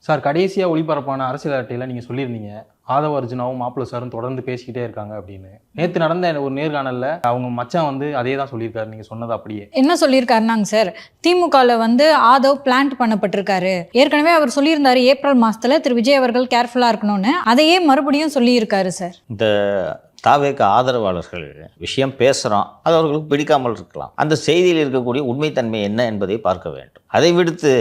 Sir கடைசியாக ஒளிபரப்பான அரசியல் அரட்டையில் நீங்கள் சொல்லியிருந்தீங்க ஆதவ அர்ஜுனாவும் மாப்பிள்ளை சாரும் தொடர்ந்து பேசிக்கிட்டே இருக்காங்க அப்படின்னு. நேற்று நடந்த ஒரு நேர்காணலில் அவங்க மச்சான் வந்து அதே தான் சொல்லியிருக்காரு, நீங்கள் சொன்னது அப்படியே. என்ன சொல்லியிருக்காருனாங்க சார், திமுகவில் வந்து ஆதவ் பிளான்ட் பண்ணப்பட்டிருக்காரு. ஏற்கனவே அவர் சொல்லியிருந்தாரு ஏப்ரல் மாதத்தில் திரு விஜய் அவர்கள் கேர்ஃபுல்லாக இருக்கணும்னு, அதையே மறுபடியும் சொல்லியிருக்காரு சார். இந்த தாவேக்கு ஆதரவாளர்கள் விஷயம் பேசுகிறோம், அது அவர்களுக்கு பிடிக்காமல் இருக்கலாம். அந்த செய்தியில் இருக்கக்கூடிய உண்மைத்தன்மை என்ன என்பதை பார்க்க வேண்டும். அதை விடுத்து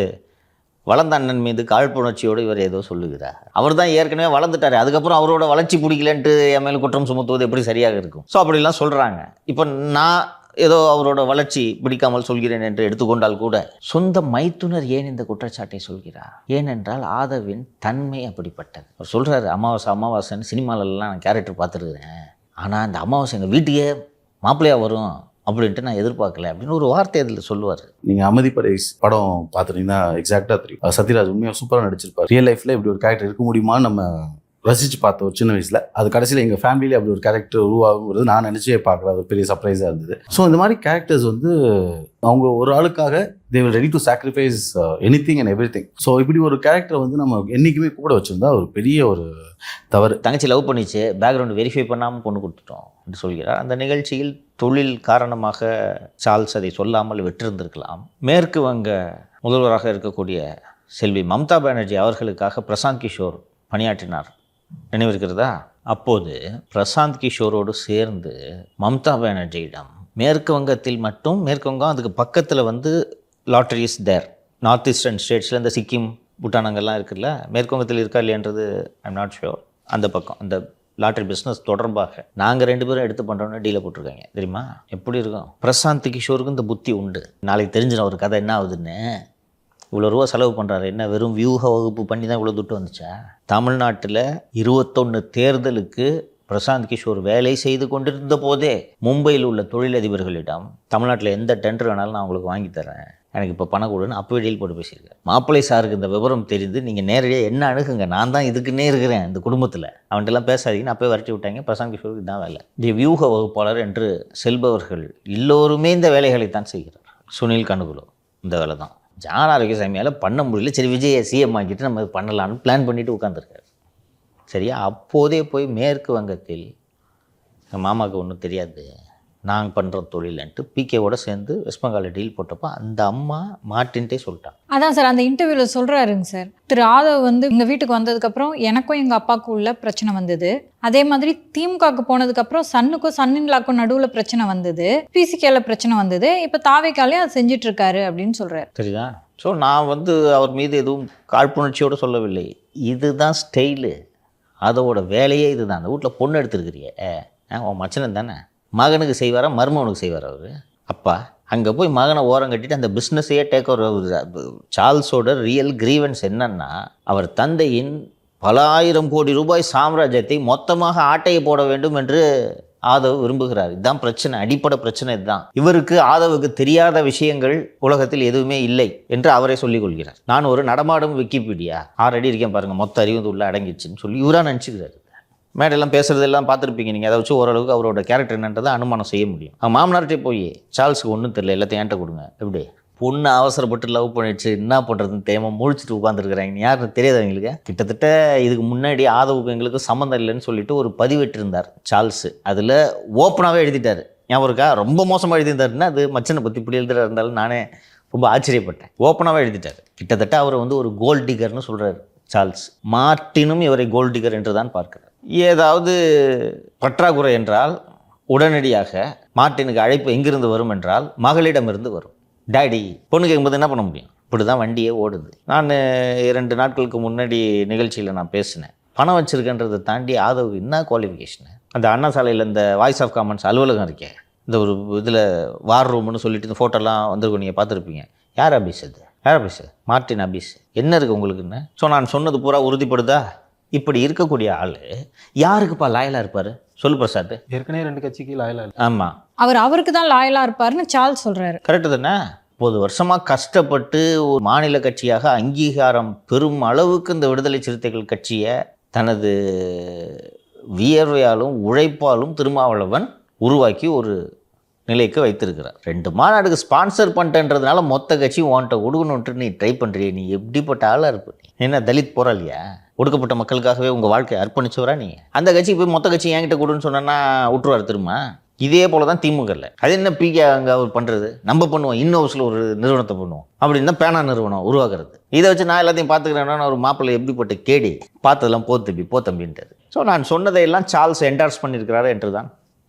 வளர்ந்த அண்ணன் மீது காழ்ப்புணர்ச்சியோடு இவர் ஏதோ சொல்லுகிறார். அவர் தான் ஏற்கனவே வளர்ந்துட்டார், அதுக்கப்புறம் அவரோட வளர்ச்சி பிடிக்கலன்ட்டு என் மேலே குற்றம் சுமத்துவது எப்படி சரியாக இருக்கும்? ஸோ அப்படிலாம் சொல்கிறாங்க. இப்போ நான் ஏதோ அவரோட வளர்ச்சி பிடிக்காமல் சொல்கிறேன் என்று எடுத்துக்கொண்டால் கூட சொந்த மைத்துனர் ஏன் இந்த குற்றச்சாட்டை சொல்கிறார்? ஏனென்றால் ஆதவின் தன்மை அப்படிப்பட்டது. அவர் சொல்கிறாரு, அமாவாசைன்னு சினிமாலெல்லாம் நான் கேரக்டர் பார்த்துருக்குறேன், ஆனால் அந்த அமாவாசை எங்கள் வீட்டுக்கே மாப்பிள்ளையாக வரும் அப்படின்ட்டு நான் எதிர்பார்க்கல அப்படின்னு ஒரு வார்த்தை அதில் சொல்லுவார். நீங்கள் அமதிப்படை படம் பார்த்துட்டீங்கன்னா எக்ஸாக்டாக தெரியும். சத்யராஜ் உண்மையாக சூப்பராக நடிச்சிருப்பார். ரியல் லைஃப்பில் இப்படி ஒரு கேரக்டர் இருக்க முடியுமான்னு நம்ம ரசித்து பார்த்தோம் ஒரு சின்ன வயசில். அது கடைசியில் எங்கள் ஃபேமிலியில் அப்படி ஒரு கேரக்டர் உருவாகுங்கிறது நான் நினச்சே பார்க்கல. அது பெரிய சர்ப்ரைஸாக இருந்தது. ஸோ இந்த மாதிரி கேரக்டர்ஸ் வந்து அவங்க ஒரு ஆளுக்காக they will ready to sacrifice anything and everything. So இப்படி ஒரு கேரக்டரை வந்து நம்ம என்றைக்குமே கூட வச்சுருந்தா ஒரு பெரிய ஒரு தவறு. தங்கச்சி லவ் பண்ணிச்சு, பேக்ரவுண்டு வெரிஃபை பண்ணாமல் பொண்ணு கொடுத்துட்டோம் என்று சொல்கிறார். அந்த நிகழ்ச்சியில் தொழில் காரணமாக சார்ல்ஸ் அதை சொல்லாமல் விட்டிருந்திருக்கலாம். மேற்கு வங்க முதல்வராக இருக்கக்கூடிய செல்வி மம்தா பானர்ஜி அவர்களுக்காக பிரசாந்த் கிஷோர் பணியாற்றினார், நினைவிருக்கிறதா? அப்போது பிரசாந்த் கிஷோரோடு சேர்ந்து மம்தா பானர்ஜியிடம் மேற்கு வங்கத்தில் மட்டும், மேற்கு வங்கம் அதுக்கு பக்கத்தில் வந்து lottery is there, north eastern ஸ்டேட்ஸில் இந்த சிக்கிம் பூட்டானங்கள்லாம் இருக்குல்ல, மேற்கு வங்கத்தில் இருக்கா இல்லையன்றது ஐம் நாட் ஷுர். அந்த பக்கம் அந்த லாட்ரி பிஸ்னஸ் தொடர்பாக நாங்கள் 2 பேரும் எடுத்து பண்ணுறோன்னு டீலை போட்டிருக்காங்க. தெரியுமா எப்படி இருக்கும்? பிரசாந்த் கிஷோருக்கு இந்த புத்தி உண்டு. நாளைக்கு தெரிஞ்சிடும் ஒரு கதை என்ன ஆகுதுன்னு. இவ்வளோ ரூபா செலவு பண்ணுறாரு, என்ன வெறும் வியூக வகுப்பு பண்ணி தான் இவ்வளோ துட்டு வந்துச்சா? தமிழ்நாட்டில் 21 தேர்தலுக்கு பிரசாந்த் கிஷோர் வேலை செய்து கொண்டிருந்த போதே மும்பையில் உள்ள தொழிலதிபர்களிடம் தமிழ்நாட்டில் எந்த டெண்டர் வேணாலும் நான் உங்களுக்கு வாங்கி தரேன், எனக்கு இப்போ பணம் கொடுன்னு அப்போவே டீல் போட்டு பேசியிருக்கேன். மாப்பிள்ளை சாருக்கு இந்த விவரம் தெரிந்து நீங்கள் நேரடியாக என்ன அணுகுங்க, நான் தான் இதுக்குன்னே இருக்கிறேன் இந்த குடும்பத்தில், அவன்கிட்டலாம் பேசாதீங்கன்னு அப்போவே வரட்டி விட்டாங்க. பிரசாந்த் கிஷோருக்கு இதுதான் வேலை. இந்த வியூக வகுப்பாளர் என்று செல்பவர்கள் எல்லோருமே இந்த வேலைகளைத்தான் செய்கிறார். சுனில் கனுகுலு இந்த வேலை தான். ஜான் ஆரோக்கியசாமியால் பண்ண முடியல, சரி விஜயை சிஎம் ஆக்கிட்டு நம்ம பண்ணலான்னு பிளான் பண்ணிவிட்டு உட்காந்துருக்காரு. சரியா? அப்போதே போய் மேற்கு வங்கத்தில் எங்கள் மாமாவுக்கு ஒன்றும் தெரியாது, நாங்கள் பண்ணுற தொழிலன்ட்டு பிகேவோட சேர்ந்து வெஸ்ட் பெங்காலில் டீல் போட்டப்போ அந்த அம்மா மாட்டின்ட்டே சொல்லிட்டான். அதான் சார் அந்த இன்டர்வியூவில் சொல்கிறாருங்க சார், திரு ஆதவ் வந்து எங்கள் வீட்டுக்கு வந்ததுக்கப்புறம் எனக்கும் எங்கள் அப்பாவுக்கும் உள்ள பிரச்சனை வந்தது. அதே மாதிரி திமுகவுக்கு போனதுக்கப்புறம் சன்னுக்கும் சன்னின்லாக்கும் நடுவில் பிரச்சனை வந்தது, பிசிகேல பிரச்சனை வந்தது, இப்போ தாவேக்காலே அது செஞ்சுட்டு இருக்காரு அப்படின்னு சொல்கிறார். சரிதா? ஸோ நான் வந்து அவர் மீது எதுவும் காழ்ப்புணர்ச்சியோடு சொல்லவில்லை. இதுதான் ஸ்டைலு, அதோட வேலையே இதுதான். அந்த வீட்டில் பொண்ணு எடுத்துருக்கிறியே, உன் மச்சனன் தானே, மகனுக்கு செய்வாரா மருமகனுக்கு செய்வார் அவர் அப்பா? அங்கே போய் மகனை ஓரம் கட்டிட்டு அந்த பிஸ்னஸையே டேக் ஓவர். சார்ல்ஸோட ரியல் கிரீவன்ஸ் என்னன்னா, அவர் தந்தையின் பல ஆயிரம் கோடி ரூபாய் சாம்ராஜ்யத்தை மொத்தமாக ஆட்டையை போட வேண்டும் என்று ஆதவ் விரும்புகிறார். இதுதான் பிரச்சனை, அடிப்படை பிரச்சனை இதுதான். இவருக்கு ஆதவுக்கு தெரியாத விஷயங்கள் உலகத்தில் எதுவுமே இல்லை என்று அவரே சொல்லிக் கொள்கிறார். நான் ஒரு நடமாடும் விக்கிபீடியா, 6 அடி இருக்கேன் பாருங்கள், மொத்த அறிவு உள்ள அடங்கிடுச்சுன்னு சொல்லி இவராக நினச்சிக்கிறாரு. மேடெல்லாம் பேசுகிறதெல்லாம் பார்த்துருப்பீங்க நீங்கள். அதை வச்சு ஓரளவுக்கு அவரோட கேரக்டர் என்னன்றதை அனுமானம் செய்ய முடியும். மாமனார்கிட்டே போய் சார்ல்ஸுக்கு ஒன்றும் தெரியல, எல்லாத்தையும் ஏன்ட்ட கொடுங்க, எப்படி பொண்ணு அவசரப்பட்டு லவ் பண்ணிடுச்சு, என்ன பண்ணுறதுன்னு தேவை முழிச்சிட்டு உட்காந்துருக்குறாங்க, யாருன்னு தெரியாது அவங்களுக்கு. கிட்டத்தட்ட இதுக்கு முன்னாடி ஆதவுக்கு எங்களுக்கு சம்மந்தம் இல்லைன்னு சொல்லிட்டு ஒரு பதிவிட்டிருந்தார் சார்ல்ஸு. அதில் ஓப்பனாகவே எழுதிட்டார். ஞாபகம் இருக்கா? ரொம்ப மோசமாக எழுதியிருந்தாருன்னா அது மச்சனை பற்றி இப்படி எழுதுறா இருந்தாலும் நானே ரொம்ப ஆச்சரியப்பட்டேன். ஓப்பனாகவே எழுதிட்டார். கிட்டத்தட்ட அவர் வந்து ஒரு கோல்ட் டிகர்னு சொல்கிறார் சார்ல்ஸ். மார்ட்டினும் இவரை கோல்ட் டிகர் என்று தான் பார்க்கிறார். ஏதாவது பற்றாக்குறை என்றால் உடனடியாக மார்ட்டினுக்கு அழைப்பு எங்கிருந்து வரும் என்றால் மகளிடமிருந்து வரும். டேடி பொண்ணு கேட்கும்போது என்ன பண்ண முடியும்? இப்படி தான் வண்டியே ஓடுது. நான் 2 நாட்களுக்கு முன்னாடி நிகழ்ச்சியில் நான் பேசினேன். பணம் வச்சுருக்கன்றதை தாண்டி ஆதவ் என்ன குவாலிஃபிகேஷனு? அந்த அண்ணா சாலையில் இந்த வாய்ஸ் ஆஃப் காமன்ஸ் அலுவலகம் இருக்கே, இந்த ஒரு இதில் வார் ரூம்னு சொல்லிட்டு இந்த ஃபோட்டோலாம் வந்திருக்கும், நீங்கள் பார்த்துருப்பீங்க. யார் அபீஸ் அது? யார் அபீஸ்? மார்ட்டின் அபீஸ். என்ன இருக்குது உங்களுக்குன்னு? ஸோ நான் சொன்னது பூரா உறுதிப்படுதா? இப்படி இருக்கக்கூடிய ஆள் யாருக்குப்பா லாயலாக இருப்பார்? சொல்லு பிரசாத். ஏற்கனவே 2 கட்சிக்கு லாயலாக. ஆமாம், அவருக்கு தான் லாயலாக இருப்பாருன்னு சார்ல்ஸ் சொல்கிறாரு. கரெக்டு தானே? 30 வருஷமாக கஷ்டப்பட்டு ஒரு மாநில கட்சியாக அங்கீகாரம் பெரும் அளவுக்கு இந்த விடுதலை சிறுத்தைகள் கட்சியை தனது வியர்வையாலும் உழைப்பாலும் திருமாவளவன் உருவாக்கி ஒரு நிலைக்கு வைத்திருக்கிறார். 2 மாநாடுக்கு ஸ்பான்சர் பண்ணிட்டேன்றதுனால மொத்த கட்சி உன்கிட்ட கொடுக்கணுன்ட்டு நீ ட்ரை பண்ணுறிய. நீ எப்படிப்பட்ட ஆளாக இருப்ப? நீ என்ன தலித் போராளியா? ஒடுக்கப்பட்ட மக்களுக்காகவே உங்கள் வாழ்க்கையை அர்ப்பணிச்சவரா நீ? அந்த கட்சிக்கு போய் மொத்த கட்சி என்கிட்ட கொடுன்னு சொன்னா விட்டுருவார் திரும்ப. இதே போல தான் திமுகவில். அது என்ன பிகே அங்கே அவர் பண்ணுறது? நம்ம பண்ணுவோம், இன்னோஸில் ஒரு நிறுவனத்தை பண்ணுவோம் அப்படின்னு தான் பேனா நிறுவனம் உருவாக்குறது. இதை வச்சு நான் எல்லாத்தையும் பார்த்துக்கிறேன்னா ஒரு மாப்பிள்ளை எப்படிப்பட்ட கேடி பார்த்ததெல்லாம் போ தம்பின்றாரு. ஸோ நான் சொன்னதையெல்லாம் சார்ல்ஸ் என்டார்ஸ் பண்ணியிருக்கிறாரு என்று தான்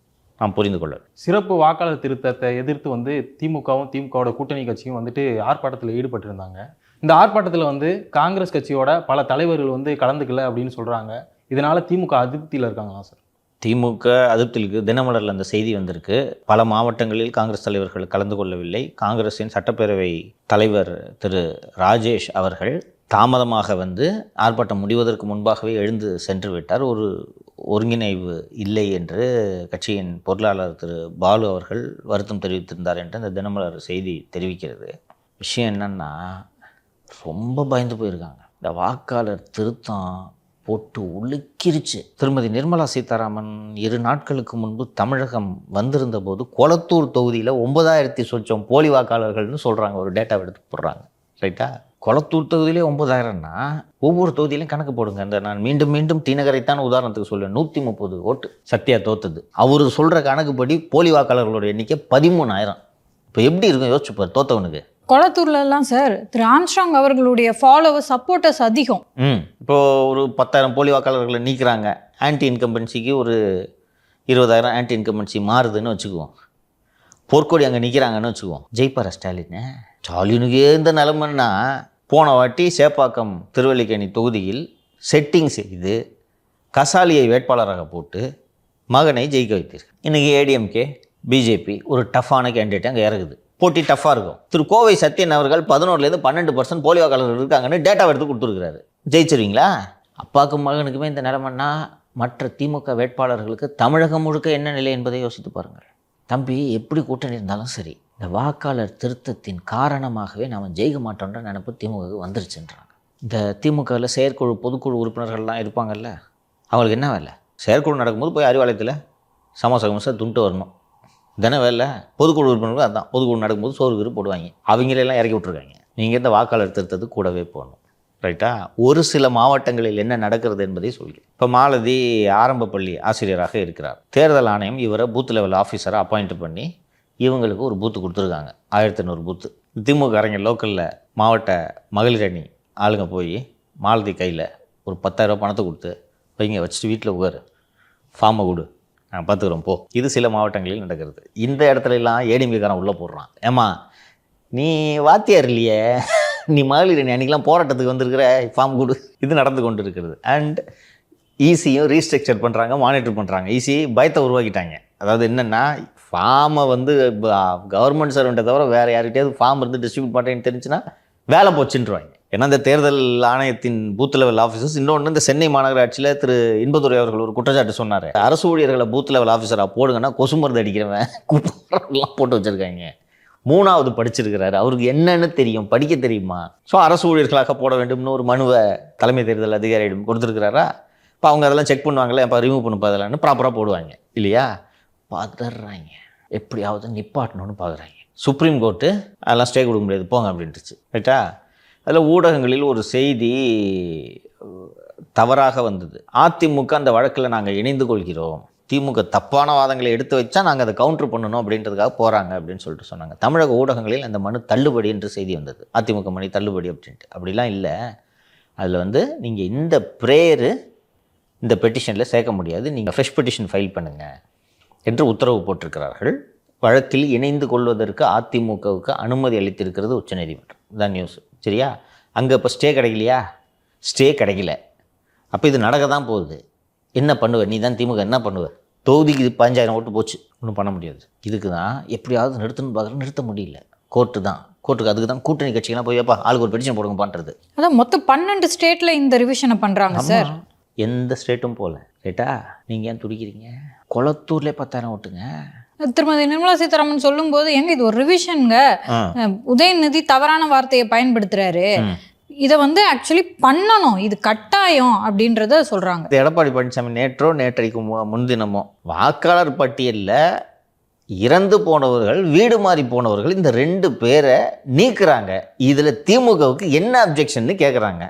நான் புரிந்து கொள்ள. சிறப்பு வாக்காளர் திருத்தத்தை எதிர்த்து வந்து திமுகவும் திமுகவோட கூட்டணி கட்சியும் வந்துட்டு ஆர்ப்பாட்டத்தில் ஈடுபட்டிருந்தாங்க. இந்த ஆர்ப்பாட்டத்தில் வந்து காங்கிரஸ் கட்சியோட பல தலைவர்கள் வந்து கலந்துக்கல அப்படின்னு சொல்கிறாங்க. இதனால் திமுக அதிருப்தியில் இருக்காங்களா சார்? திமுக அதிருப்திக்கு தினமலரில் அந்த செய்தி வந்திருக்கு. பல மாவட்டங்களில் காங்கிரஸ் தலைவர்கள் கலந்து கொள்ளவில்லை. காங்கிரஸின் சட்டப்பேரவை தலைவர் திரு ராஜேஷ் அவர்கள் தாமதமாக வந்து ஆர்ப்பாட்டம் முடிவதற்கு முன்பாகவே எழுந்து சென்று விட்டார். ஒரு ஒருங்கிணைவு இல்லை என்று கட்சியின் பொருளாளர் திரு பாலு அவர்கள் வருத்தம் தெரிவித்திருந்தார் என்று அந்த தினமலர் செய்தி தெரிவிக்கிறது. விஷயம் என்னன்னா, ரொம்ப பயந்து போயிருக்காங்க. இந்த வாக்காளர் திருத்தம் போட்டு உலுக்கிருச்சு. திருமதி நிர்மலா சீதாராமன் 2 நாட்களுக்கு முன்பு தமிழகம் வந்திருந்த போது கொளத்தூர் தொகுதியில் 9000 சொச்சம் போலி வாக்காளர்கள்னு சொல்கிறாங்க. ஒரு டேட்டாவை எடுத்து போடுறாங்க. ரைட்டா? கொளத்தூர் தொகுதியிலே 9000ன்னா ஒவ்வொரு தொகுதியிலையும் கணக்கு போடுங்க. இந்த நான் மீண்டும் மீண்டும் டி நகரைத்தான் உதாரணத்துக்கு சொல்லுவேன். 130 ஓட்டு சத்யா தோத்தது. அவர் சொல்கிற கணக்குப்படி போலி வாக்காளர்களோட எண்ணிக்கை 13000. இப்போ எப்படி இருக்கும் யோசிச்சுப்பார் தோத்தவனுக்கு. கொளத்தூர்லலாம் சார் திரு ஆம்ஸ்ட்ராங் அவர்களுடைய ஃபாலோவர்ஸ் சப்போர்ட்டர்ஸ் அதிகம். இப்போது ஒரு 10,000 போலி வாக்காளர்களை நீக்கிறாங்க. ஆன்டி இன்கம்பன்சிக்கு ஒரு 20,000 ஆன்டி இன்கம்பன்சி மாறுதுன்னு வச்சுக்குவோம். பொற்கொடி அங்கே நிற்கிறாங்கன்னு வச்சுக்குவோம். ஜெயிப்பாரா ஸ்டாலின்? ஸ்டாலினுக்கே இந்த நிலமைன்னா போன வாட்டி சேப்பாக்கம் திருவல்லிக்கேணி தொகுதியில் செட்டிங் செய்து கசாலியை வேட்பாளராக போட்டு மகனை ஜெயிக்க வைத்தீர்கள். இன்றைக்கி ஏடிஎம்கே பிஜேபி ஒரு டஃப்பான கேண்டிடேட் அங்கே இறங்குது. போட்டி டஃப்பாக இருக்கும். திரு கோவை சத்யன் அவர்கள் 11% 12% போலி வாக்காளர்கள் இருக்காங்கன்னு டேட்டாவை எடுத்து கொடுத்துருக்கிறாரு. ஜெயிச்சிருவீங்களா? அப்பாவுக்கும் மகனுக்குமே இந்த நிலைமைன்னா மற்ற திமுக வேட்பாளர்களுக்கு தமிழகம் முழுக்க என்ன நிலை என்பதை யோசித்து பாருங்கள். தம்பி, எப்படி கூட்டணி இருந்தாலும் சரி, இந்த வாக்காளர் திருத்தத்தின் காரணமாகவே நாம் ஜெயிக்க மாட்டோன்ற நினைப்பு திமுகவுக்கு வந்துருச்சுன்றாங்க. இந்த திமுகவில் செயற்குழு பொதுக்குழு உறுப்பினர்கள்லாம் இருப்பாங்கல்ல, அவங்களுக்கு என்ன வேலை? செயற்குழு நடக்கும்போது போய் அறிவாலயத்தில் சமோசா துண்டு வரணும். தானே வேலை. பொதுக்குழு உறுப்பினர்கள் அதுதான். பொதுக்குழு நடக்கும்போது சோறு போடுவாங்க. அவங்களெல்லாம் இறக்கி விட்ருக்காங்க. நீங்கள் இந்த வாக்காளர் திருத்தது கூடவே போகணும். ரைட்டா? ஒரு சில மாவட்டங்களில் என்ன நடக்கிறது என்பதை சொல்கிறேன். இப்போ மாலதி ஆரம்ப பள்ளி ஆசிரியராக இருக்கிறார். தேர்தல் ஆணையம் இவரை பூத் லெவல் ஆஃபீஸரை அப்பாயிண்ட் பண்ணி இவங்களுக்கு ஒரு பூத்து கொடுத்துருக்காங்க. 1500 பூத்து. திமுக அரங்க லோக்கலில் மாவட்ட மகளிர் அணி ஆளுங்க போய் மாலதி கையில் ஒரு 10,000 பணத்தை கொடுத்து வைங்க, வச்சுட்டு வீட்டில் உட்காரு, ஃபார்மை கொடு, நான் பார்த்துக்குறோம் போ. இது சில மாவட்டங்களில் நடக்கிறது. இந்த இடத்துலலாம் ஏடிஎம்கேக்காரன் உள்ளே போடுறான். ஏம்மா, நீ வாத்தியார் இல்லையே, நீ மகளிர் அணி அன்றைக்கெலாம் போராட்டத்துக்கு வந்திருக்கிற, ஃபார்ம் கொடு. இது நடந்து கொண்டு இருக்கிறது. அண்ட் ஈஸியும் ரீஸ்ட்ரக்சர் பண்ணுறாங்க, மானிட்டர் பண்ணுறாங்க. ஈஸி பயத்தை உருவாக்கிட்டாங்க. அதாவது என்னென்னா, ஃபார்மை வந்து கவர்மெண்ட் சர்வெண்ட்டை தவிர வேறு யார்கிட்டயாவது ஃபார்ம் இருந்து டிஸ்ட்ரிபியூட் பண்ணுறேன்னு தெரிஞ்சுன்னா வேலை போச்சுன்றாங்க. ஏன்னா இந்த தேர்தல் ஆணையத்தின் பூத் லெவல் ஆஃபீஸர்ஸ், இன்னொன்று இந்த சென்னை மாநகராட்சியில் திரு இன்பதுரை அவர்கள் ஒரு குற்றச்சாட்டு சொன்னார். அரசு ஊழியர்களை பூத் லெவல் ஆஃபீஸராக போடுங்கன்னா கொசு மருந்து அடிக்கிறவன் குப்பெல்லாம் போட்டு வச்சுருக்காங்க. 3வது படிச்சிருக்கிறாரு, அவருக்கு என்னன்னு தெரியும், படிக்க தெரியுமா? ஸோ அரசு ஊழியர்களாக போட வேண்டும்னு ஒரு மனுவை தலைமை தேர்தல் அதிகாரியிடம் கொடுத்துருக்கிறாரா? இப்போ அவங்க அதெல்லாம் செக் பண்ணுவாங்களே, இப்போ ரிமூவ் பண்ணுப்பா அதெல்லாம் ப்ராப்பராக போடுவாங்க இல்லையா? பதறாங்க, எப்படியாவது நிப்பாட்டணும்னு பார்க்குறாங்க. சுப்ரீம் கோர்ட்டு அதெல்லாம் ஸ்டே கொடுக்க முடியாது போங்க அப்படின்ட்டுச்சு. ரைட்டா? அதில் ஊடகங்களில் ஒரு செய்தி தவறாக வந்தது. அதிமுக அந்த வழக்கில் நாங்கள் இணைந்து கொள்கிறோம், திமுக தப்பான வாதங்களை எடுத்து வச்சா நாங்கள் அதை கவுண்டர் பண்ணணும் அப்படின்றதுக்காக போகிறாங்க அப்படின்னு சொல்லிட்டு சொன்னாங்க. தமிழக ஊடகங்களில் அந்த மனு தள்ளுபடி என்று செய்தி வந்தது. அதிமுக மணி தள்ளுபடி அப்படின்ட்டு. அப்படிலாம் இல்லை. அதில் வந்து நீங்கள் இந்த ப்ரேயரு இந்த பெட்டிஷனில் சேர்க்க முடியாது, நீங்கள் ஃப்ரெஷ் பெட்டிஷன் ஃபைல் பண்ணுங்கள் என்று உத்தரவு போட்டிருக்கிறார்கள். வழக்கில் இணைந்து கொள்வதற்கு அதிமுகவுக்கு அனுமதி அளித்திருக்கிறது உச்சநீதிமன்றம். இதான் நியூஸ். சரியா? அங்கே இப்போ ஸ்டே கிடைக்கலையா? ஸ்டே கிடைக்கல. அப்போ இது நடக்க தான் போகுது. என்ன பண்ணுவேன்? நீ தான் திமுக என்ன பண்ணுவேன்? தொகுதிக்கு 15,000 ஓட்டு போச்சு, ஒன்றும் பண்ண முடியாது. இதுக்கு தான் எப்படியாவது நிறுத்தணும்னு பார்க்குறேன், நிறுத்த முடியல. கோர்ட்டு தான். கோர்ட்டுக்கு அதுக்கு தான் கூட்டணி கட்சிகள்லாம் போய் ஆளுக்கு ஒரு பெட்டிஷன் போடுங்க பண்ணுறது. அதான் மொத்தம் 12 ஸ்டேட்டில் இந்த ரிவிஷனை பண்ணுறாங்க சார். எந்த ஸ்டேட்டும் போகல. ரைட்டா? நீங்கள் ஏன் துடிக்கிறீங்க? கொளத்தூர்லேயே 10,000 ஓட்டுங்க. திருமதி நிர்மலா சீதாராமன் சொல்லும்போது எங்க இது ஒரு ரிவிஷனுங்க, உதயநிதி தவறான வார்த்தையை பயன்படுத்துறாரு, இதை வந்து ஆக்சுவலி பண்ணணும், இது கட்டாயம் அப்படின்றத சொல்றாங்க. எடப்பாடி பழனிசாமி நேற்றைக்கு முன்தினமோ வாக்காளர் பட்டியலில் இறந்து போனவர்கள், வீடு மாறி போனவர்கள், இந்த 2 பேரை நீக்குறாங்க. இதில் திமுகவுக்கு என்ன அப்ஜெக்ஷன்னு கேட்குறாங்க.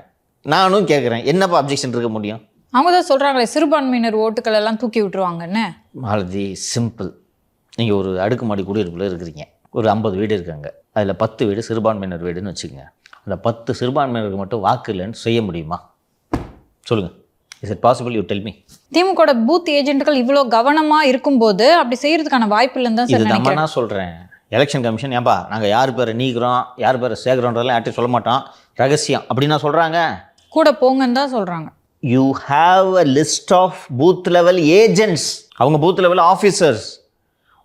நானும் கேட்குறேன், என்னப்பா அப்ஜெக்ஷன் இருக்க முடியும்? அவங்க தான் சொல்றாங்களே சிறுபான்மையினர் ஓட்டுகள் எல்லாம் தூக்கி விட்டுருவாங்கன்னு. மாலதி, சிம்பிள். நீங்கள் ஒரு அடுக்குமாடி குடியிருப்பில் இருக்கிறீங்க, ஒரு 50 வீடு இருக்காங்க, அதில் 10 வீடு சிறுபான்மையினர் வீடுன்னு வச்சுக்கோங்க. அந்த 10 சிறுபான்மையினருக்கு மட்டும் வாக்கு இல்லைன்னு செய்ய முடியுமா? சொல்லுங்கள். Is it possible? You tell me. DMK booth ஏஜென்ட்கள் இவ்வளோ கவனமா இருக்கும்போது அப்படி செய்யறதுக்கான வாய்ப்பு இல்லைன்னு தான் சார் இது நினைக்கிறேன். நான் சொல்கிறேன். எலெக்ஷன் கமிஷன் ஏன்பா நாங்கள் யார் பேரை நீக்கிறோம், யார் பேரை சேர்க்குறோன்றதெல்லாம் யார்ட்டையும் சொல்ல மாட்டோம், ரகசியம் அப்படின்னா சொல்கிறாங்க. கூட போங்கன்னு தான் சொல்றாங்க. You have a list of booth level agents. அவங்க பூத் லெவல் ஆஃபீஸர்ஸ்.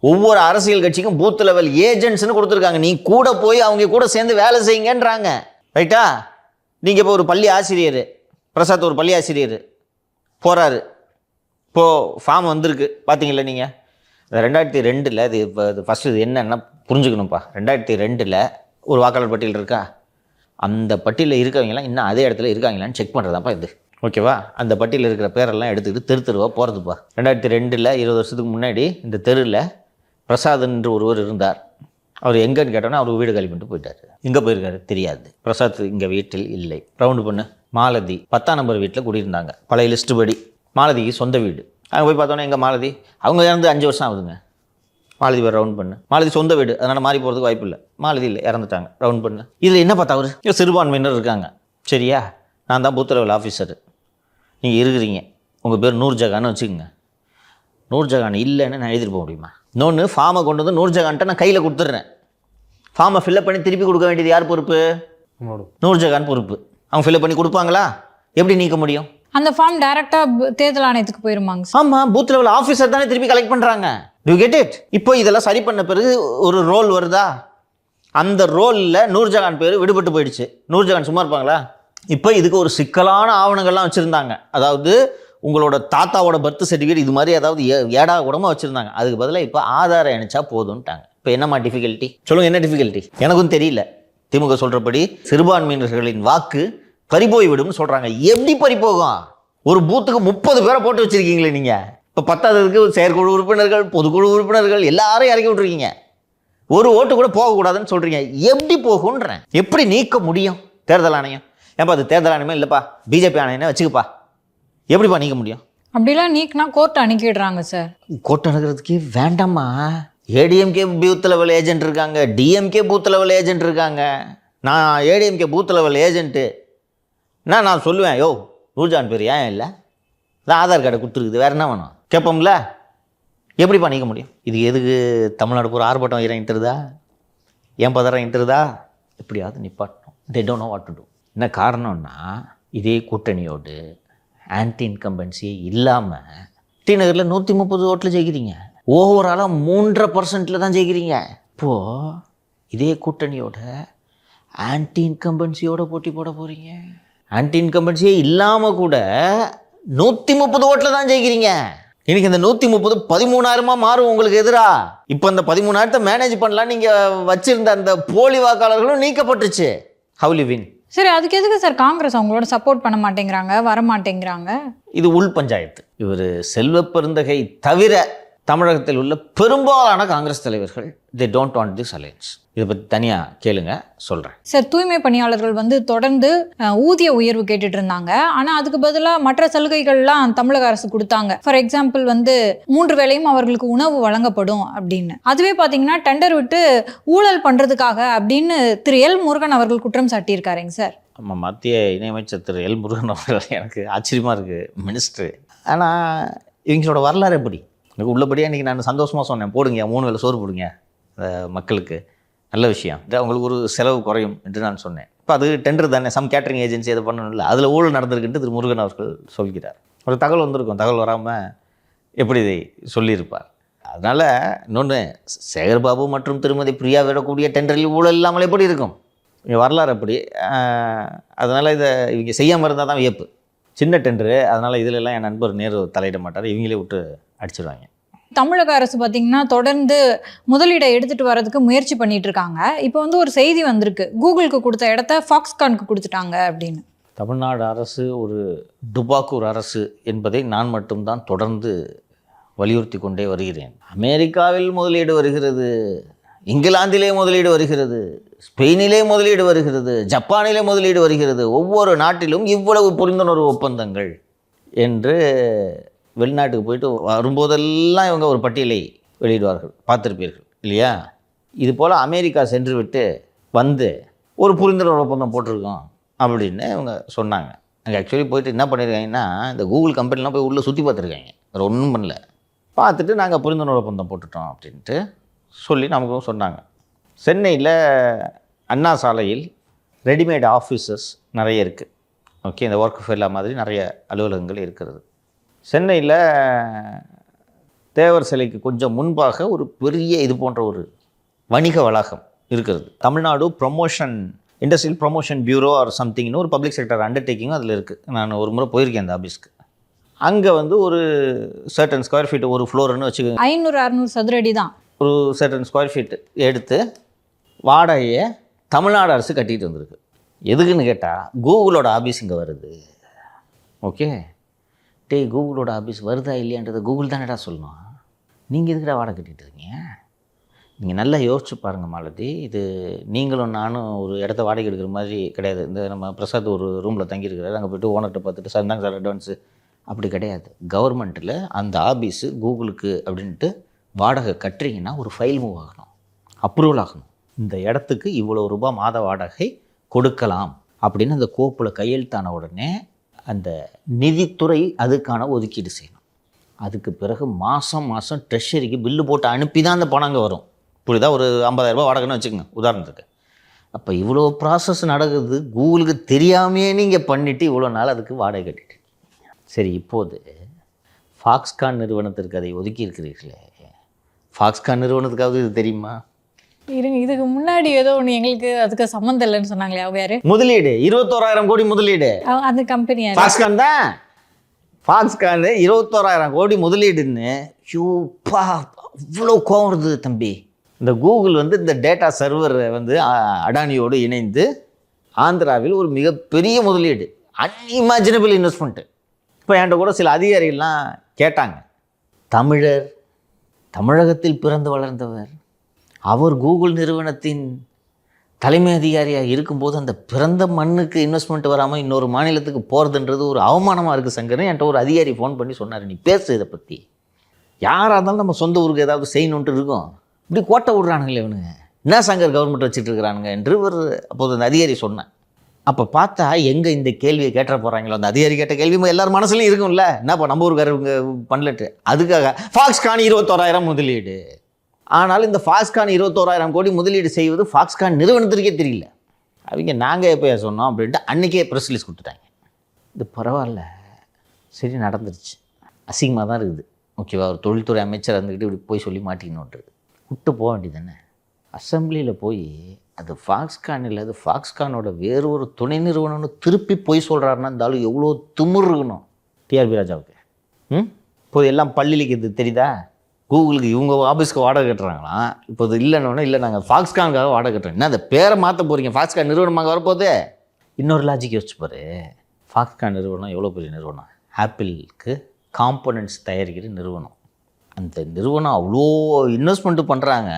ஒவ்வொரு அரசியல் கட்சிக்கும் பூத் லெவல் ஏஜென்ட்ஸ்னு கொடுத்துருக்காங்க. நீ கூட போய் அவங்க கூட சேர்ந்து வேலை செய்யுங்கன்றாங்க. ரைட்டா? நீங்கள் இப்போ ஒரு பள்ளி ஆசிரியர், பிரசாத் ஒரு பள்ளி ஆசிரியர் போகிறாரு. இப்போது ஃபார்ம் வந்திருக்கு பார்த்தீங்களா நீங்கள்? 2002 இது இப்போ இது ஃபஸ்ட்டு இது என்னென்னா புரிஞ்சுக்கணும்ப்பா. 2002 ஒரு வாக்காளர் பட்டியல் இருக்கா? அந்த பட்டியலில் இருக்கவங்களாம் இன்னும் அதே இடத்துல இருக்காங்களான்னு செக் பண்ணுறதாப்பா இது. ஓகேவா? அந்த பட்டியலில் இருக்கிற பேரெல்லாம் எடுத்துக்கிட்டு தெருவாக போகிறதுப்பா. 2002 20 வருஷத்துக்கு முன்னாடி இந்த தெருவில் பிரசாத் என்று ஒருவர் இருந்தார். அவர் எங்கன்னு கேட்டோன்னா அவர் வீடு காலி பண்ணிட்டு போயிட்டார். எங்கே போயிருக்காரு தெரியாது. பிரசாத் இங்கே வீட்டில் இல்லை. ரவுண்டு பண்ணு. மாலதி 10ஆம் நம்பர் வீட்டில் குடியிருந்தாங்க. பழைய லிஸ்ட்டு படி மாலதிக்கு சொந்த வீடு. அங்கே போய் பார்த்தோன்னே எங்கள் மாலதி, அவங்க இறந்து 5 வருஷம் ஆகுதுங்க. மாலதி பேர் ரவுண்ட் பண்ணு. மாலதி சொந்த வீடு, அதனால் மாறி போகிறதுக்கு வாய்ப்பு இல்லை. மாலதி இல்லை, இறந்துட்டாங்க. ரவுண்ட் பண்ணு. இதில் என்ன பார்த்தா அவர் சிறுபான்மையினர் இருக்காங்க. சரியா? நான் தான் பூத் லெவல் ஆஃபீஸர். நீங்கள் இருக்கிறீங்க, உங்கள் பேர் நூர்ஜஹான்னு வச்சுக்கோங்க. நூர்ஜஹான் இல்லைன்னு நான் எழுதிட்டு போக முடியுமா? இன்னொன்று, ஃபார்மை கொண்டு வந்து நூர்ஜஹான்ட்ட நான் கையில் கொடுத்துட்றேன். ஃபார்மை ஃபில்அப் பண்ணி திருப்பி கொடுக்க வேண்டியது யார் பொறுப்பு? நூர்ஜஹான் பொறுப்பு. அவங்க ஃபில்அப் பண்ணி கொடுப்பாங்களா? எப்படி நீக்க முடியும்? அந்த ஃபார்ம் டைரக்டா தேர்தல் ஆணையத்துக்கு போயிருமாங்க சார். ஆமாம், பூத் லெவல் ஆஃபீஸர் தானே திருப்பி கலெக்ட் பண்ணுறாங்க. To get it? இப்போ இதெல்லாம் சரி பண்ண பிறகு ஒரு ரோல் வருதா? அந்த ரோலில் நூர்ஜஹான் பேர் விடுபட்டு போயிடுச்சு. நூர்ஜஹான் சும்மா இருப்பாங்களா? இப்போ இதுக்கு ஒரு சிக்கலான ஆவணங்கள்லாம் வச்சுருந்தாங்க. அதாவது உங்களோட தாத்தாவோட பர்த் சர்டிஃபிகேட் இது மாதிரி ஏதாவது ஏடா கூடமா வச்சுருந்தாங்க. அதுக்கு பதிலாக இப்போ ஆதாரம் இணைச்சா போதும்ட்டாங்க. இப்போ என்னம்மா டிஃபிகல்ட்டி? சொல்லுங்கள், என்ன டிஃபிகல்ட்டி? எனக்கும் தெரியல. திமுக சொல்கிறபடி சிறுபான்மையினர்களின் வாக்கு பறிபோய் விடும்னு சொல்கிறாங்க. எப்படி பறிபோகும்? ஒரு பூத்துக்கு 30 பேரை போட்டு வச்சுருக்கீங்களே நீங்கள். இப்போ 10ஆவதுக்கு செயற்குழு உறுப்பினர்கள், பொதுக்குழு உறுப்பினர்கள் எல்லாரும் இறக்கி விட்ருக்கீங்க. ஒரு ஓட்டு கூட போகக்கூடாதுன்னு சொல்கிறீங்க. எப்படி போகுன்றேன். எப்படி நீக்க முடியும் தேர்தல் ஆணையம்? ஏன்பா அது தேர்தல் ஆணையமே இல்லைப்பா, பிஜேபி ஆணையமே வச்சுக்கப்பா. எப்படிப்பா நீக்க முடியும்? அப்படிலாம் நீக்கினா கோர்ட் அனுப்பிடுறாங்க சார். கோர்ட் அணுகிறதுக்கே வேண்டாமா? ஏடிஎம்கே பூத் லெவல் ஏஜென்ட் இருக்காங்க, டிஎம்கே பூத் லெவல் ஏஜென்ட் இருக்காங்க. நான் ஏடிஎம்கே பூத் லெவல் ஏஜென்ட்டு நான் சொல்லுவேன், யோ நூர்ஜஹான் பேர் ஏன் இல்லை? அதான் ஆதார் கார்டை கொடுத்துருக்குது, வேறு என்ன வேணும் கேட்போம்ல. எப்படிப்பா நீக்க முடியும்? இது எதுக்கு தமிழ்நாடு பூரா ஆர்ப்பாட்டம் இறங்கிட்டுருதா? ஏன் பதறம் இறங்கிட்டுருதா? எப்படியாவது நிப்பாட்டணும். They don't know what to do. என்ன காரணம்னா, இதே கூட்டணியோடு ஆன்டி இன்கம்பன்சியே இல்லாமல் டி நகரில் 130 ஓட்டில் ஜெயிக்கிறீங்க. ஓவராலாக 3.5% தான் ஜெயிக்கிறீங்க. இப்போது இதே கூட்டணியோட ஆன்டி இன்கம்பன்சியோட போட்டி போட போகிறீங்க. ஆன்டி இன்கம்பன்சியே இல்லாமல் கூட 130 ஓட்டில் தான் ஜெயிக்கிறீங்க. இன்னைக்கு இந்த 130 13,000 மாறும் உங்களுக்கு எதிரா. இப்போ அந்த 13,000 மேனேஜ் பண்ணலாம். நீங்கள் வச்சிருந்த அந்த போலி வாக்காளர்களும் நீக்கப்பட்டுச்சு. How you win? சரி, அதுக்கு எதுக்கு சார் காங்கிரஸ் அவங்களோட சப்போர்ட் பண்ண மாட்டேங்கிறாங்க, வர மாட்டேங்கிறாங்க? இது உள் பஞ்சாயத்து. இவர் செல்வ பெருந்தகை தவிர தமிழகத்தில் உள்ள பெரும்பாலான காங்கிரஸ் தலைவர்கள் they don't want this alliance. இதை பற்றி தனியாக கேளுங்க, சொல்கிறேன். சார், தூய்மை பணியாளர்கள் தொடர்ந்து ஊதிய உயர்வு கேட்டுட்டு இருந்தாங்க. ஆனால் அதுக்கு பதிலாக மற்ற சலுகைகள்லாம் தமிழக அரசு கொடுத்தாங்க. ஃபார் எக்ஸாம்பிள் 3 வேளையும் அவர்களுக்கு உணவு வழங்கப்படும் அப்படின்னு. அதுவே பார்த்தீங்கன்னா டெண்டர் விட்டு ஊழல் பண்ணுறதுக்காக அப்படின்னு திரு எல் முருகன் அவர்கள் குற்றம் சாட்டியிருக்காருங்க சார். நம்ம மத்திய இணையமைச்சர் திரு எல் முருகன் அவர்கள் எனக்கு ஆச்சரியமாக இருக்குது, மினிஸ்டர். ஆனால் இவங்களோட வரலாறு எப்படி? எனக்கு உள்ளபடியாக இன்றைக்கி நான் சந்தோஷமாக சொன்னேன், போடுங்க 3 வேளை சோறு போடுங்க மக்களுக்கு, நல்ல விஷயம், அவங்களுக்கு ஒரு செலவு குறையும் என்று நான் சொன்னேன். இப்போ அது டெண்டர் தானே, சம் கேட்டரிங் ஏஜென்சி எதை பண்ணணும்ல, அதில் ஊழல் நடந்திருக்குன்ட்டு திரு முருகன் அவர்கள் சொல்கிறார். ஒரு தகவல் வந்திருக்கும், தகவல் வராமல் எப்படி இதை சொல்லியிருப்பார். அதனால் இன்னொன்று, சேகர்பாபு மற்றும் திருமதி பிரியா விடக்கூடிய டெண்டரில் ஊழல் இல்லாமல் எப்படி இருக்கும்? இங்கே வரலாறு எப்படி? அதனால் இதை இவங்க செய்யாமல் இருந்தால் தான் வியப்பு. சின்ன டெண்டரு, அதனால் இதிலெல்லாம் என் நண்பர் நேரு தலையிட மாட்டார், இவங்களே விட்டு அடிச்சிடுவாங்க. தமிழக அரசு பார்த்தீங்கன்னா தொடர்ந்து முதலீடை எடுத்துகிட்டு வரதுக்கு முயற்சி பண்ணிட்டு இருக்காங்க. இப்போ ஒரு செய்தி வந்திருக்கு, கூகுளுக்கு கொடுத்த இடத்த ஃபாக்ஸ்கானுக்கு கொடுத்துட்டாங்க அப்படின்னு. தமிழ்நாடு அரசு ஒரு டுபாக்கூர் அரசு என்பதை நான் மட்டும்தான் தொடர்ந்து வலியுறுத்தி கொண்டே வருகிறேன். அமெரிக்காவில் முதலீடு வருகிறது, இங்கிலாந்திலே முதலீடு வருகிறது, ஸ்பெயினிலே முதலீடு வருகிறது, ஜப்பானிலே முதலீடு வருகிறது, ஒவ்வொரு நாட்டிலும் இவ்வளவு புரிந்துணர்வு ஒப்பந்தங்கள் என்று வெளிநாட்டுக்கு போயிட்டு வரும்போதெல்லாம் இவங்க ஒரு பட்டியலை வெளியிடுவார்கள், பார்த்துருப்பீர்கள் இல்லையா? இது போல் அமெரிக்கா சென்று விட்டு வந்து ஒரு புரிந்துணர்வு ஒப்பந்தம் போட்டிருக்கோம் அப்படின்னு இவங்க சொன்னாங்க. அங்கே ஆக்சுவலி போயிட்டு என்ன பண்ணியிருக்காங்கன்னா, இந்த கூகுள் கம்பெனிலாம் போய் உள்ளே சுற்றி பார்த்துருக்காங்க, வேறு ஒன்றும் பண்ணல. பார்த்துட்டு நாங்கள் புரிந்துணர்வு ஒப்பந்தம் போட்டுட்டோம் அப்படின்ட்டு சொல்லி நமக்கும் சொன்னாங்க. சென்னையில் அண்ணா சாலையில் ரெடிமேட் ஆஃபீஸஸ் நிறைய இருக்குது. ஓகே, இந்த ஒர்க் ஃபெல்லா மாதிரி நிறைய அலுவலகங்கள் இருக்கிறது. சென்னையில் தேவர் சிலைக்கு கொஞ்சம் முன்பாக ஒரு பெரிய இது போன்ற ஒரு வணிக வளாகம் இருக்கிறது. Tamil Nadu promotion industrial promotion bureau or சம்திங்னு ஒரு பப்ளிக் செக்டர் அண்டர்டேக்கிங்கும் அதில் இருக்குது. நான் ஒரு முறை போயிருக்கேன் அந்த ஆஃபீஸ்க்கு. அங்கே வந்து ஒரு சர்டன் ஸ்கொயர் ஃபீட் ஒரு ஃப்ளோர்னு வச்சுக்கோங்க, 500-600 சதுர அடி தான். ஒரு சர்டன் ஸ்கொயர் ஃபீட் எடுத்து வாடகையை தமிழ்நாடு அரசு கட்டிகிட்டு வந்திருக்கு. எதுக்குன்னு கேட்டால் கூகுளோட ஆஃபீஸ் இங்கே வருது. ஓகே, கூகுளோட ஆஃபீஸ் வருதா இல்லையான்றதை கூகுள் தானேடா சொல்லணும். நீங்கள் எதுக்குடா வாடகை கட்டிகிட்டு இருக்கீங்க? நீங்கள் நல்லா யோசிச்சு பாருங்கள் மாலதி. இது நீங்களும் நானும் ஒரு இடத்த வாடகை எடுக்கிற மாதிரி கிடையாது. இந்த நம்ம பிரசாத் ஒரு ரூமில் தங்கியிருக்கிறாரு, அங்கே போய்ட்டு ஓனர்கிட்ட பார்த்துட்டு சார் தாங்க சார் அட்வான்ஸு, அப்படி கிடையாது. கவர்மெண்ட்டில் அந்த ஆஃபீஸு கூகுளுக்கு அப்படின்ட்டு வாடகை கட்டுறீங்கன்னா ஒரு ஃபைல் மூவ் ஆகணும், அப்ரூவல் ஆகணும். இந்த இடத்துக்கு இவ்வளோ ரூபாய் மாத வாடகை கொடுக்கலாம் அப்படின்னு அந்த கோப்பில் கையெழுத்தான உடனே அந்த நிதித்துறை அதுக்கான ஒதுக்கீடு செய்யணும். அதுக்கு பிறகு மாதம் ட்ரெஷரிக்கு பில்லு போட்டு அனுப்பி தான் அந்த பணம் அங்கே வரும். புரியுதா? ஒரு 50,000 ரூபாய் வாடகைன்னு வச்சுக்கோங்க உதாரணத்துக்கு. அப்போ இவ்வளோ ப்ராசஸ் நடக்குது, கூகுளுக்கு தெரியாமையே நீங்கள் பண்ணிவிட்டு இவ்வளோ நாள் அதுக்கு வாடகை கட்டிட்டு. சரி, இப்போது ஃபாக்ஸ்கான் நிறுவனத்திற்கு அதை ஒதுக்கி இருக்கிறீர்களே, ஃபாக்ஸ்கான் நிறுவனத்துக்காவது இது தெரியுமா? இருங்க, இதுக்கு முன்னாடி ஏதோ ஒன்று எங்களுக்கு அதுக்கு சம்மந்தம் இல்லைன்னு சொன்னாங்களே, அவங்க யாரு? முதலீடு 21,000 கோடி முதலீடு அந்த கம்பெனி ஃபாக்ஸ்கான் தான். ஃபாக்ஸ்கான் 21,000 கோடி முதலீடுன்னு ஷூப்பா அவ்வளோ கோவம் வருது தம்பி. இந்த கூகுள் வந்து இந்த டேட்டா சர்வரை வந்து அடானியோடு இணைந்து ஆந்திராவில் ஒரு மிகப்பெரிய முதலீடு, அன்இமேஜினபிள் இன்வெஸ்ட்மெண்ட்டு. இப்போ என்கிட்ட கூட சில அதிகாரிகள்லாம் கேட்டாங்க, தமிழர், தமிழகத்தில் பிறந்து வளர்ந்தவர், அவர் கூகுள் நிறுவனத்தின் தலைமை அதிகாரியாக இருக்கும்போது அந்த பிறந்த மண்ணுக்கு இன்வெஸ்ட்மெண்ட் வராமல் இன்னொரு மாநிலத்துக்கு போகிறதுன்றது ஒரு அவமானமாக இருக்குது சங்கரன். என்கிட்ட ஒரு அதிகாரி ஃபோன் பண்ணி சொன்னார், நீ பேசு இதை பற்றி. யாராக இருந்தாலும் நம்ம சொந்த ஊருக்கு ஏதாவது செய்யணுன்ட்டு இருக்கோம், இப்படி கோட்டை விடுறானுங்களே இவனுங்க, என்ன சங்கர் கவர்மெண்ட் வச்சுட்டு இருக்கிறானுங்க என்று ஒரு அப்போது அந்த அதிகாரி சொன்னேன். அப்போ பார்த்தா எங்கே இந்த கேள்வியை கேட்ட போகிறாங்களோ, அந்த அதிகாரி கேட்ட கேள்வி எல்லார் மனசுலையும் இருக்கும்ல, என்னப்பா நம்ம ஊருக்காரங்க பண்ணலட்டு. அதுக்காக ஃபாக்ஸ்கான் 21,000 முதலீடு. ஆனால் இந்த ஃபாக்ஸ்கான் 21,000 கோடி முதலீடு செய்வது ஃபாக்ஸ்கான் நிறுவனத்திற்கே தெரியல. அவங்க நாங்கள் எப்போ சொன்னோம் அப்படின்ட்டு அன்றைக்கே ப்ரெஸ் ரிலீஸ் கொடுத்துட்டாங்க. இது பரவாயில்ல, சரி நடந்துருச்சு, அசிங்கமாக தான் இருக்குது. ஓகேவா, ஒரு தொழில்துறை அமைச்சர் இருந்துக்கிட்டு இப்படி போய் சொல்லி மாட்டிக்கணுன்றது விட்டு போக வேண்டியது தானே. அசம்பிளியில் போய் அது ஃபாக்ஸ்கான் இல்லை, அது ஃபாக்ஸ்கானோட வேறு ஒரு துணை நிறுவனம்னு திருப்பி போய் சொல்கிறாருன்னா இருந்தாலும் எவ்வளோ திமிர் இருக்கணும் டிஆர்பி ராஜாவுக்கு. இப்போது எல்லாம் பள்ளிக்கு இது தெரியுதா, கூகுளுக்கு இவங்க ஆஃபீஸ்க்கு வாடகை கட்டுறாங்களாம். இப்போ இது இல்லைன்னு இல்லை, நாங்கள் ஃபாக்ஸ்கானுக்காக வாடகை கட்டுறோம். என்ன அந்த பேரை மாற்ற போகிறீங்க, ஃபாக்ஸ்கான் நிறுவனமாக வரப்போகுது. இன்னொரு லாஜிக் யோசிச்சு பாரு, ஃபாக்ஸ்கான் நிறுவனம் எவ்வளோ பெரிய நிறுவனம், ஆப்பிளுக்கு காம்போனன்ட்ஸ் தயாரிக்கிற நிறுவனம். அந்த நிறுவனம் அவ்வளோ இன்வெஸ்ட்மெண்ட்டு பண்ணுறாங்க.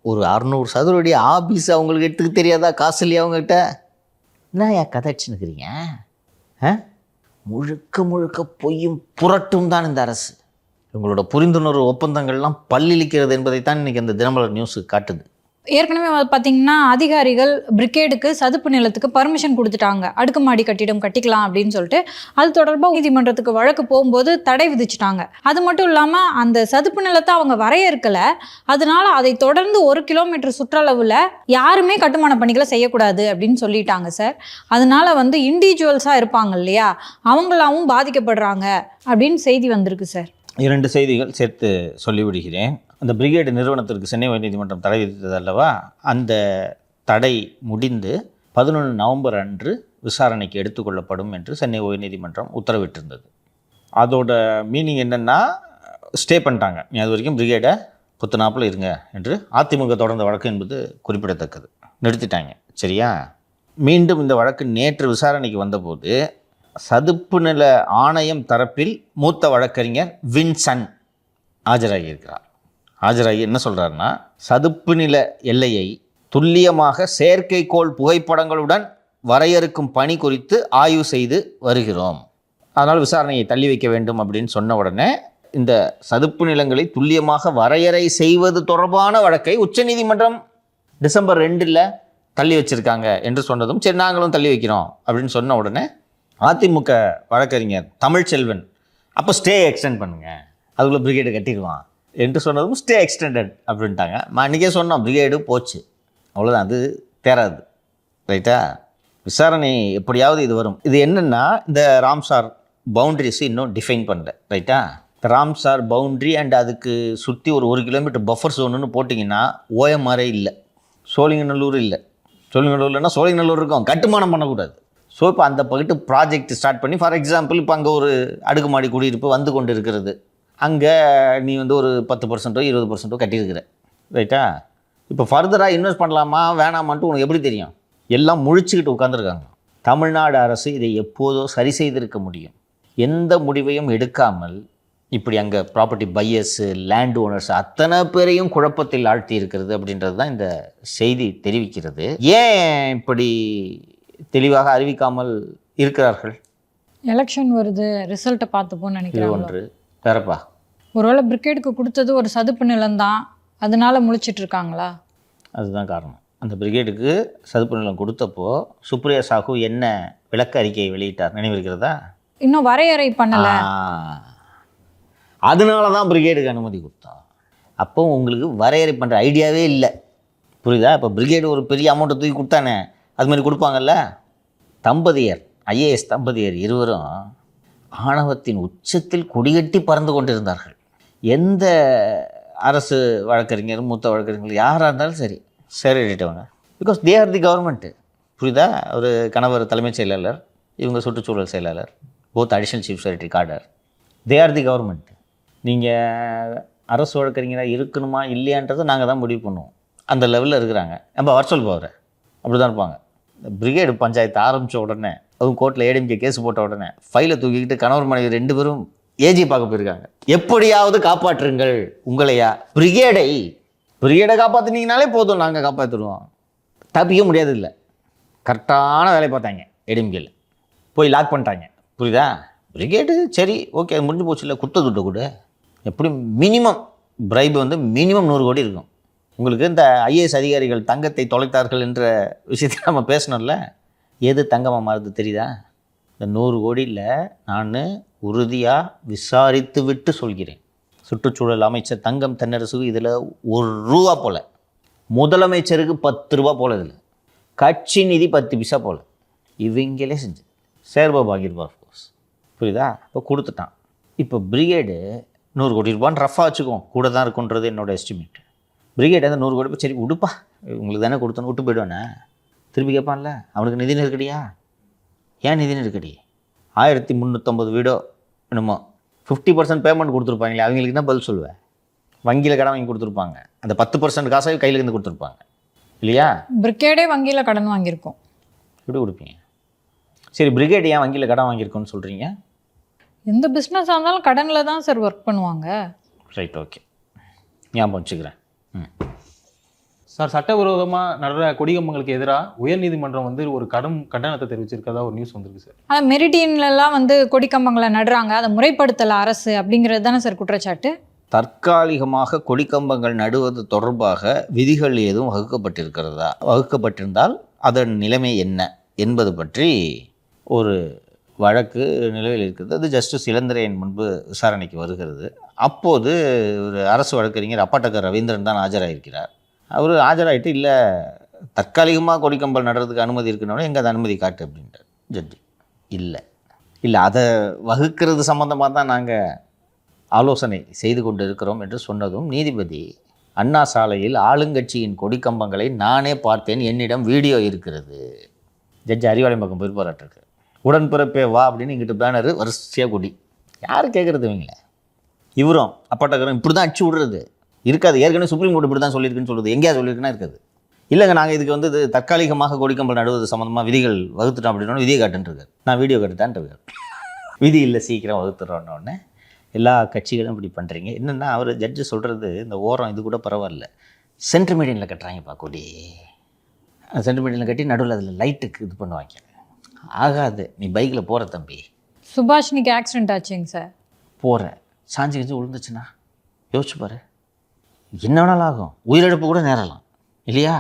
ஒரு 600 சதுர அடி ஆஃபீஸ் அவங்களுக்கு எடுத்துக்க தெரியாதா, காசு இல்லையா அவங்ககிட்ட? என்ன கதைச்சுன்னுக்கிறீங்க? முழுக்க முழுக்க பொய்யும் புரட்டும் தான் இந்த அரசு. இவங்களோட புரிந்துணர்வு ஒப்பந்தங்கள்லாம் பல்லிழிக்கிறது என்பதைத்தான் இன்றைக்கி அந்த தினமலர் நியூஸு காட்டுது. ஏற்கனவே பார்த்தீங்கன்னா அதிகாரிகள் பிரிகேடுக்கு சதுப்பு நிலத்துக்கு பர்மிஷன் கொடுத்துட்டாங்க, அடுக்குமாடி கட்டிடம் கட்டிக்கலாம் அப்படின்னு சொல்லிட்டு. அது தொடர்பாக நீதிமன்றத்துக்கு வழக்கு போகும்போது தடை விதிச்சிட்டாங்க. அது மட்டும் இல்லாமல் அந்த சதுப்பு நிலத்தை அவங்க வரையறுக்கலை, அதனால அதை தொடர்ந்து 1 கிலோமீட்டர் சுற்றளவில் யாருமே கட்டுமான பணிகளை செய்யக்கூடாது அப்படின்னு சொல்லிட்டாங்க சார். அதனால வந்து இண்டிவிஜுவல்ஸாக இருப்பாங்க இல்லையா, அவங்களாவும் பாதிக்கப்படுறாங்க அப்படின்னு செய்தி வந்திருக்கு சார். 2 செய்திகள் சேர்த்து சொல்லிவிடுகிறேன். அந்த பிரிகேடு நிறுவனத்திற்கு சென்னை உயர்நீதிமன்றம் தடை விதித்தது அல்லவா, அந்த தடை முடிந்து 11 நவம்பர் அன்று விசாரணைக்கு எடுத்துக்கொள்ளப்படும் என்று சென்னை உயர்நீதிமன்றம் உத்தரவிட்டிருந்தது. அதோட மீனிங் என்னென்னா, ஸ்டே பண்ணிட்டாங்க, நீ அது வரைக்கும் பிரிகேடை புத்துனாப்பில் இருங்க என்று. அதிமுக தொடர்ந்த வழக்கு என்பது குறிப்பிடத்தக்கது, நிறுத்திட்டாங்க. சரியா? மீண்டும் இந்த வழக்கு நேற்று விசாரணைக்கு வந்தபோது சதுப்பு நில ஆணையம் தரப்பில் மூத்த வழக்கறிஞர் வின்சன் ஆஜராகியிருக்கிறார். ஆஜராகி என்ன சொல்கிறாருன்னா, சதுப்பு நில எல்லையை துல்லியமாக செயற்கைக்கோள் புகைப்படங்களுடன் வரையறுக்கும் பணி குறித்து ஆய்வு செய்து வருகிறோம். அதனால் விசாரணையை தள்ளி வைக்க வேண்டும் அப்படின்னு சொன்ன உடனே இந்த சதுப்பு நிலங்களை துல்லியமாக வரையறை செய்வது தொடர்பான வழக்கை உச்சநீதிமன்றம் டிசம்பர் 2 தள்ளி வச்சிருக்காங்க என்று சொன்னதும் சரி நாங்களும் தள்ளி வைக்கிறோம் அப்படின்னு சொன்ன உடனே அதிமுக வழக்கறிஞர் தமிழ்ச்செல்வன் அப்போ ஸ்டே எக்ஸ்டெண்ட் பண்ணுங்க, அதுக்குள்ளே பிரிகேடு கட்டிடுவான் என்று சொன்னதும் ஸ்டே எக்ஸ்டெண்டட் அப்படின்ட்டாங்க. அன்றைக்கே சொன்னோம் பிரிகேடு போச்சு, அவ்வளோதான், அது தேராது. ரைட்டா? விசாரணை எப்படியாவது இது வரும். இது என்னென்னா இந்த ராம்சார் பவுண்ட்ரிஸ் இன்னும் டிஃபைன் பண்ணல. ரைட்டா? ராம்சார் பவுண்ட்ரி அண்ட் அதுக்கு சுற்றி ஒரு 1 கிலோமீட்டர் பஃபர் ஜோனுன்னு போட்டிங்கன்னா ஓஎம்ஆரே இல்லை, சோழிங்கநல்லூர் இல்லை. சோழிங்கநல்லூர்னா சோழிங்கநல்லூர் இருக்கும், கட்டுமானம் பண்ணக்கூடாது. ஸோ இப்போ அந்த பகிட்டு ப்ராஜெக்ட் ஸ்டார்ட் பண்ணி ஃபார் எக்ஸாம்பிள் இப்போ அங்கே ஒரு அடுக்குமாடி குடியிருப்பு வந்து கொண்டு இருக்கிறது, அங்கே நீ வந்து ஒரு 10% 20% கட்டியிருக்கிற. ரைட்டா? இப்போ ஃபர்தராக இன்வெஸ்ட் பண்ணலாமா வேணாமான்ட்டு உனக்கு எப்படி தெரியும்? எல்லாம் முழிச்சுக்கிட்டு உட்காந்துருக்காங்க. தமிழ்நாடு அரசு இதை எப்போதோ சரி செய்திருக்க முடியும். எந்த முடிவையும் எடுக்காமல் இப்படி அங்கே ப்ராப்பர்ட்டி பையர்ஸு, லேண்ட் ஓனர்ஸ் அத்தனை பேரையும் குழப்பத்தில் ஆழ்த்தி இருக்கிறது அப்படின்றது தான் இந்த செய்தி தெரிவிக்கிறது. ஏன் இப்படி தெளிவாக அறிவிக்காமல் இருக்கிறார்கள்? எலெக்ஷன் வருது, ரிசல்ட்டை பார்த்துப்போன்னு இது நினைக்கிறேன். ஒன்று. வேறப்பா, ஒருவேளை பிரிகேடுக்கு கொடுத்தது ஒரு சதுப்பு நிலம்தான், அதனால முழிச்சிட்டு இருக்காங்களா? அதுதான் காரணம். அந்த பிரிகேடுக்கு சதுப்பு நிலம் கொடுத்தப்போ சுப்ரியா சாஹூ என்ன விளக்க அறிக்கையை வெளியிட்டார் நினைவிருக்கிறதா? இன்னும் வரையறை பண்ணல. அதனால தான் பிரிகேடுக்கு அனுமதி கொடுத்தோம். அப்போ உங்களுக்கு வரையறை பண்ணுற ஐடியாவே இல்லை, புரியுதா? இப்போ பிரிகேடு ஒரு பெரிய அமௌண்ட்டை தூக்கி கொடுத்தானே, அது மாதிரி கொடுப்பாங்கல்ல. தம்பதியர், ஐஏஎஸ் தம்பதியர் இருவரும் ஆணவத்தின் உச்சத்தில் கொடிகட்டி பறந்து கொண்டிருந்தார்கள். எந்த அரசு வழக்கறிஞர், மூத்த வழக்கறிஞர் யாராக இருந்தாலும் சரி சேரிட்டவங்க, because they are the government. புரியுதா? ஒரு கணவர் தலைமைச் செயலாளர், இவங்க சுற்றுச்சூழல் செயலாளர், both additional chief secretary cadre, they are the government. நீங்கள் அரசு வழக்கறிஞராக இருக்கணுமா இல்லையான்றதை நாங்கள் தான் முடிவு பண்ணுவோம். அந்த லெவலில் இருக்கிறாங்க. நம்ம வர்ச்சுவல் பவர் அப்படி தான் இருப்பாங்க. இந்த பிரிகேடு பஞ்சாயத்து ஆரம்பித்த உடனே, அதுவும் கோர்ட்டில் ஏடிஎம்கே கேஸ் போட்ட உடனே ஃபைலை தூக்கிக்கிட்டு கணவர் மனைவி 2 பேரும் ஏஜி பார்க்க போயிருக்காங்க. எப்படியாவது காப்பாற்றுங்கள் உங்களையா, பிரிகேடை காப்பாற்றினீங்கனாலே போதும், நாங்கள் காப்பாற்றிடுவோம். தப்பிக்க முடியாது. இல்லை, கரெக்டான வேலையை பார்த்தாங்க. ஏடிஎம்கேல போய் லாக் பண்ணிட்டாங்க. புரியுதா? பிரிகேடு சரி ஓகே, அது முடிஞ்சு போச்சு. இல்லை, குத்த துட்ட கூட எப்படி மினிமம் பிரைப் வந்து மினிமம் 100 கோடி இருக்கும். உங்களுக்கு இந்த ஐஏஎஸ் அதிகாரிகள் தங்கத்தை தொலைத்தார்கள் என்ற விஷயத்தை நம்ம பேசணும்ல, எது தங்கமாக மாறுது தெரியுதா? இந்த 100 கோடியில் நான் உறுதியாக விசாரித்து விட்டு சொல்கிறேன். சுற்றுச்சூழல் அமைச்சர் தங்கம் தென்னரசுக்கு இதில் ₹1 போல, முதலமைச்சருக்கு ₹10 போல, இதில் கட்சி நிதி 10 பைசா போல, இவங்களே செஞ்சு சேர்பாபு ஆகியிருப்பார். ஃபோர்ஸ் புரியுதா? இப்போ கொடுத்துட்டான். இப்போ பிரிகேடு 100 கோடி ரூபான்னு ரஃபாக வச்சுக்குவோம், கூட தான் இருக்குன்றது என்னோடய எஸ்டிமேட். பிரிகேட் அந்த 100 கோடி சரி விடுப்பா, உங்களுக்கு தானே கொடுத்தோன்னு விட்டு போய்டுவானே, திருப்பி கேட்பான்ல. அவனுக்கு நிதி நெருக்கடியா? ஏன் நிதி நெருக்கடி? 1350 வீடோ என்னமோ 50% பேமெண்ட் கொடுத்துருப்பாங்களே, அவங்களுக்கு என்ன பதில் சொல்லுவேன்? வங்கியில் கடன் வாங்கி கொடுத்துருப்பாங்க, அந்த 10% காசாக கையில் இருந்து கொடுத்துருப்பாங்க இல்லையா? பிரிகேடே வங்கியில் கடன் வாங்கியிருக்கோம். எப்படி கொடுப்பீங்க? சரி, பிரிகேட் ஏன் வங்கியில் கடன் வாங்கியிருக்கோன்னு சொல்கிறீங்க? எந்த பிஸ்னஸாக இருந்தாலும் கடனில் தான் சார் ஒர்க் பண்ணுவாங்க. ரைட், ஓகே, ஞாபகம் வச்சுக்கிறேன். சார், சட்டவிரோதமாக நடுற கொடிகம்பங்களுக்கு எதிராக உயர்நீதிமன்றம் வந்து ஒரு கண்டனத்தை தெரிவிச்சிருக்கதா ஒரு நியூஸ் வந்திருக்கு சார். ஆனால் மெரிடியன்லாம் வந்து கொடிக்கம்பங்களை நடுறாங்க, அதை முறைப்படுத்தலை அரசு, அப்படிங்கிறது தானே சார் குற்றச்சாட்டு. தற்காலிகமாக கொடிக்கம்பங்கள் நடுவது தொடர்பாக விதிகள் ஏதும் வகுக்கப்பட்டிருந்தால் அதன் நிலைமை என்ன என்பது பற்றி ஒரு வழக்கு நிலுவையில் இருக்கிறது. அது ஜஸ்டிஸ் இளந்திரையன் முன்பு விசாரணைக்கு வருகிறது. அப்போது ஒரு அரசு வழக்கறிஞர் அப்பாட்டக்கர் ரவீந்திரன் தான் ஆஜராகிருக்கிறார். அவர் ஆஜராகிட்டு இல்லை, தற்காலிகமாக கொடிக்கம்பல் நடுறதுக்கு அனுமதி இருக்குன்னு, எங்கே அது அனுமதி காட்டு அப்படின்ட்டார் ஜட்ஜி. இல்லை அதை வகுக்கிறது சம்மந்தமாக தான் நாங்கள் ஆலோசனை செய்து கொண்டு இருக்கிறோம் என்று சொன்னதும் நீதிபதி, அண்ணா சாலையில் ஆளுங்கட்சியின் கொடிக்கம்பங்களை நானே பார்த்தேன், என்னிடம் வீடியோ இருக்கிறது. ஜட்ஜி அறிவாலயம் பக்கம் போயிருப்பாராட்டிருக்கு. உடன்பிறப்பே வா அப்படின்னு இங்கிட்டு பேனரு வரிசையாக கொடி. யார் கேட்குறது இவங்கள? இவரும் அப்பாட்டக்கரும் இப்படி தான் அடிச்சு விடுறது இருக்காது. ஏற்கனவே சுப்ரீம் கோர்ட் இப்படி தான் சொல்லியிருக்குன்னு சொல்லுது. எங்கேயா சொல்லியிருக்குன்னா இருக்காது. இல்லைங்க, நாங்கள் இதுக்கு வந்து இது தற்காலிகமாக கொடிக்கம்பல் நடுவது சம்மந்தமாக விதிகள் வகுத்துட்டோம் அப்படின்னா விதியை காட்டுன்றிருக்காரு. நான் வீடியோ காட்டுட்டான்ட்டு விதி இல்லை, சீக்கிரம் வகுத்துறோன்னொடனே எல்லா கட்சிகளும் இப்படி பண்ணுறீங்க. என்னென்னா அவர் ஜட்ஜு சொல்கிறது இந்த ஓரம் இது கூட பரவாயில்ல, சென்ட்ரு மீடியனில் கட்டுறாங்கப்பா கொடி. சென்ட்ரு மீடியனில் கட்டி நடுவில் அதில் லைட்டுக்கு இது பண்ணுவாங்க. ஆகாது, நீ பைக்கில் போகிற தம்பி, சுபாஷினிக்கு ஆக்சிடென்ட் ஆச்சுங்க சார். போகிற சாஞ்சி கிஞ்சி விழுந்துச்சுன்னா யோசிச்சு பாரு, என்ன வேணாலும் ஆகும், உயிரிழப்பு கூட நேரலாம் இல்லையா?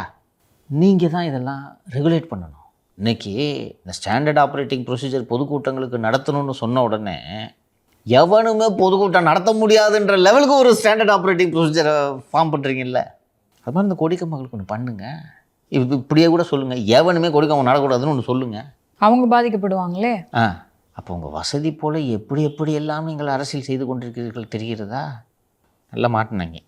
நீங்கள் தான் இதெல்லாம் ரெகுலேட் பண்ணணும். இன்றைக்கி இந்த ஸ்டாண்டர்ட் ஆப்ரேட்டிங் ப்ரொசீஜர் பொதுக்கூட்டங்களுக்கு நடத்தணும்னு சொன்ன உடனே எவனுமே பொதுக்கூட்டம் நடத்த முடியாதுன்ற லெவலுக்கு ஒரு ஸ்டாண்டர்ட் ஆப்ரேட்டிங் ப்ரொசீஜரை ஃபார்ம் பண்ணுறீங்கல்ல. அது மாதிரி இந்த கொடிக்கம்பங்களுக்கு ஒன்று பண்ணுங்கள். இது இப்படியே கூட சொல்லுங்கள், எவனுமே கொடிக்கம்பம் நடக்கூடாதுன்னு ஒன்று சொல்லுங்கள். அவங்க பாதிக்கப்படுவாங்களே. அப்போ உங்கள் வசதி போல் எப்படி எல்லாம் நீங்கள் அரசியல் செய்து கொண்டிருக்கிறீர்கள் தெரிகிறதா? நல்லா மாட்டினாங்க.